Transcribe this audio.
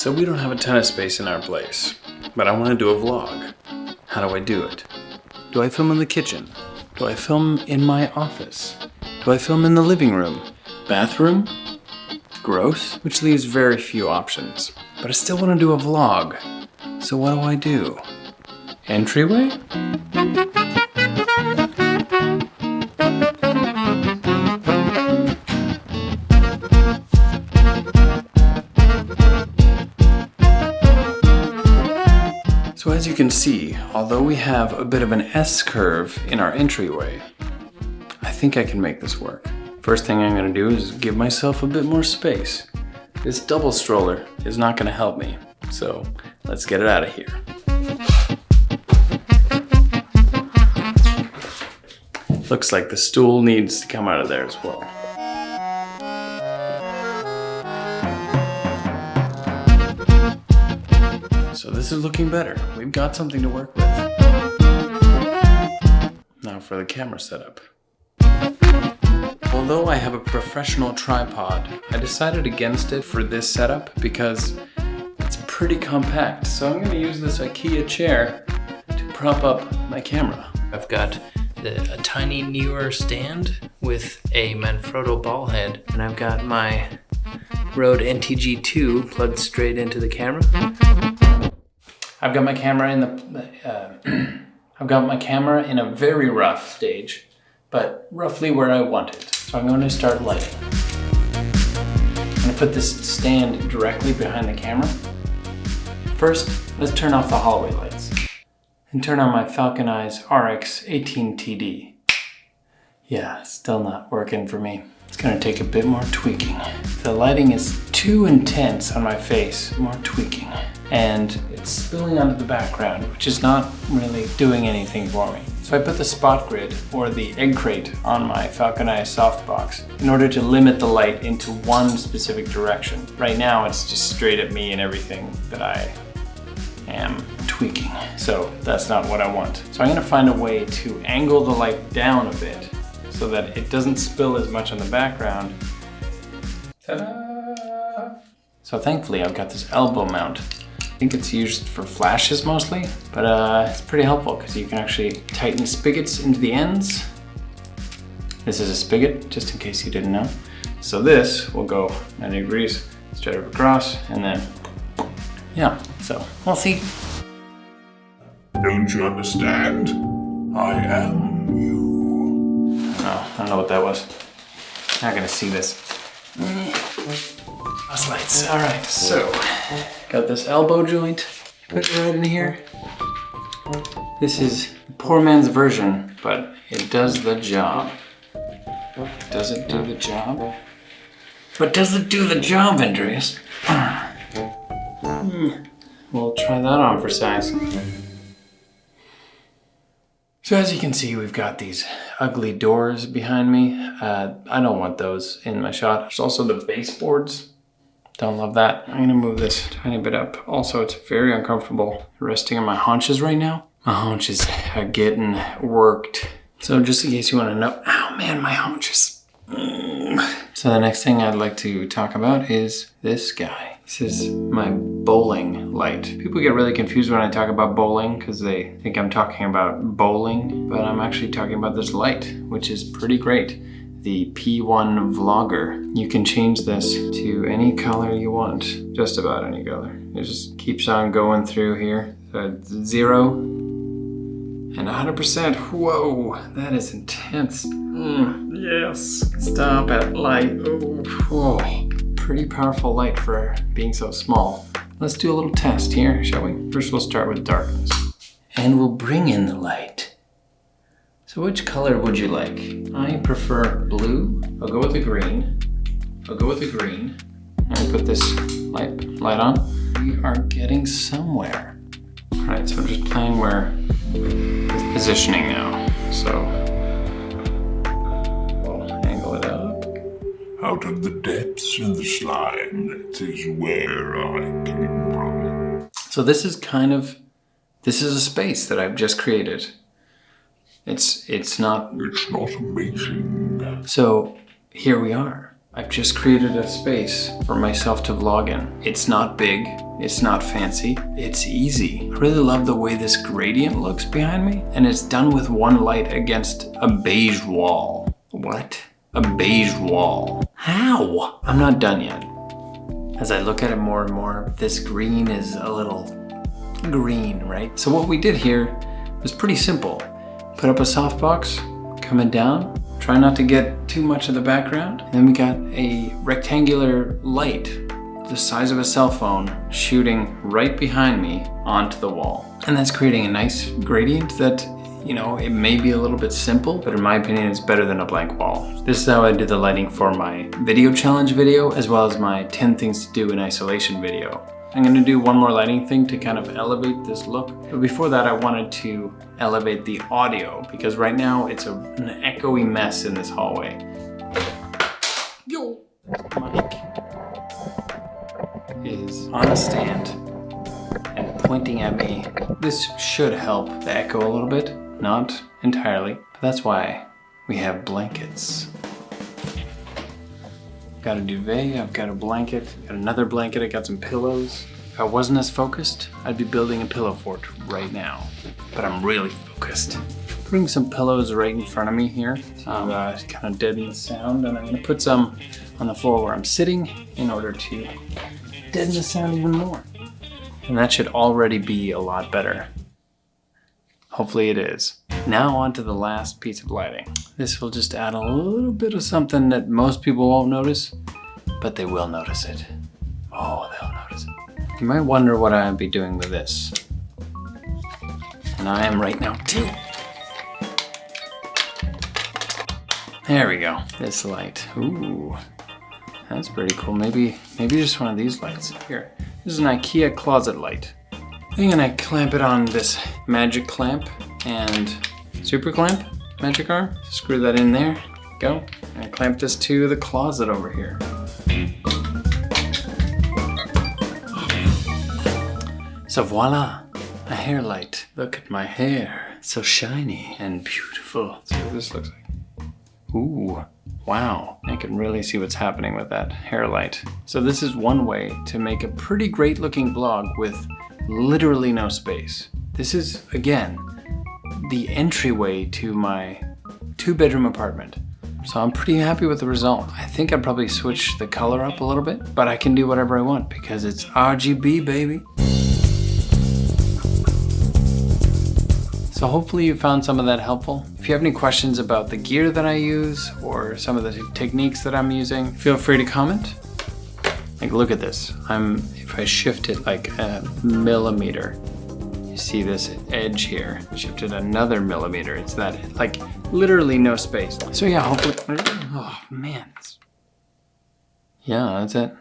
So we don't have a ton of space in our place, but I want to do a vlog. How do I do it? Do I film in the kitchen? Do I film in my office? Do I film in the living room? Bathroom? Gross? Which leaves very few options. But I still want to do a vlog. So what do I do? Entryway? So as you can see, although we have a bit of an S-curve in our entryway, I think I can make this work. First thing I'm gonna do is give myself a bit more space. This double stroller is not gonna help me, so let's get it out of here. Looks like the stool needs to come out of there as well. So this is looking better. We've got something to work with. Now for the camera setup. Although I have a professional tripod, I decided against it for this setup because it's pretty compact. So I'm gonna use this IKEA chair to prop up my camera. I've got a tiny NEEWER stand with a MANFROTTO ball head, and I've got my Rode NTG2 plugged straight into the camera. I've got my camera in a very rough stage, but roughly where I want it. So I'm going to start lighting. I'm going to put this stand directly behind the camera. First, let's turn off the hallway lights and turn on my FALCONEYES RX18TD. Yeah, still not working for me. It's going to take a bit more tweaking. The lighting is too intense on my face, more tweaking. And it's spilling onto the background, which is not really doing anything for me. So I put the spot grid, or the egg crate, on my FALCONEYES softbox in order to limit the light into one specific direction. Right now it's just straight at me and everything that I am tweaking. So that's not what I want. So I'm gonna find a way to angle the light down a bit so that it doesn't spill as much on the background. Ta-da! So thankfully I've got this elbow mount. I think it's used for flashes mostly, but it's pretty helpful because you can actually tighten spigots into the ends. This is a spigot, just in case you didn't know. So this will go 90 degrees straight up across, and then, yeah, so we'll see. Don't you understand? I am you. Oh, I don't know what that was. Not gonna see this. Those lights. All right, so got this elbow joint. Put it right in here. This is poor man's version, but it does the job. Does it do the job? But does it do the job, Andreas? We'll try that on for size. So as you can see, we've got these ugly doors behind me. I don't want those in my shot. There's also the baseboards. Don't love that. I'm gonna move this a tiny bit up. Also, it's very uncomfortable resting on my haunches right now. My haunches are getting worked. So just in case you wanna know, ow man, my haunches. So the next thing I'd like to talk about is this guy. This is my bowling light. People get really confused when I talk about bowling because they think I'm talking about bowling, but I'm actually talking about this light, which is pretty great. The P1 Vlogger. You can change this to any color you want, just about any color. It just keeps on going through here. So 0 and 100%. Whoa, that is intense. Yes, stop it, light. Oh, pretty powerful light for being so small. Let's do a little test here, shall we? First we'll start with darkness. And we'll bring in the light. So which color would you like? I prefer blue. I'll go with the green. I'll go with the green. And put this light on. We are getting somewhere. All right, so I'm just playing where it's positioning now. So we'll angle it up. Out of the depths and the slime, that is where I came from. So this is a space that I've just created. It's not amazing. So here we are. I've just created a space for myself to vlog in. It's not big, it's not fancy, it's easy. I really love the way this gradient looks behind me, and it's done with one light against a beige wall. What? A beige wall. How? I'm not done yet. As I look at it more and more, this green is a little green, right? So what we did here was pretty simple. Put up a softbox, coming down, try not to get too much of the background. And then we got a rectangular light, the size of a cell phone, shooting right behind me onto the wall. And that's creating a nice gradient that, you know, it may be a little bit simple, but in my opinion, it's better than a blank wall. This is how I did the lighting for my video challenge video, as well as my 10 things to do in isolation video. I'm gonna do one more lighting thing to kind of elevate this look. But before that, I wanted to elevate the audio because right now it's an echoey mess in this hallway. Yo! Mic is on a stand and pointing at me. This should help the echo a little bit, not entirely, but that's why we have blankets. Got a duvet, I've got a blanket, got another blanket, I got some pillows. If I wasn't as focused, I'd be building a pillow fort right now, but I'm really focused. Putting some pillows right in front of me here, kind of deaden the sound, and I'm gonna put some on the floor where I'm sitting in order to deaden the sound even more. And that should already be a lot better. Hopefully it is. Now on to the last piece of lighting. This will just add a little bit of something that most people won't notice, but they will notice it. Oh, they'll notice it. You might wonder what I'd be doing with this. And I am right now too. There we go, this light. Ooh, that's pretty cool. Maybe just one of these lights. Here, this is an IKEA closet light. I'm gonna clamp it on this magic clamp and super clamp, magic arm. Screw that in there, go. And clamp this to the closet over here. So voila, a hair light. Look at my hair, so shiny and beautiful. See what this looks like. Ooh, wow. I can really see what's happening with that hair light. So this is one way to make a pretty great looking vlog with literally no space. This is, again, the entryway to my 2-bedroom apartment. So I'm pretty happy with the result. I think I'd probably switch the color up a little bit, but I can do whatever I want because it's RGB, baby. So hopefully you found some of that helpful. If you have any questions about the gear that I use or some of the techniques that I'm using, feel free to comment. Like, look at this. If I shift it like a millimeter, you see this edge here. Shift it another millimeter. It's that, like, literally no space. So yeah, hopefully, oh man. Yeah, that's it.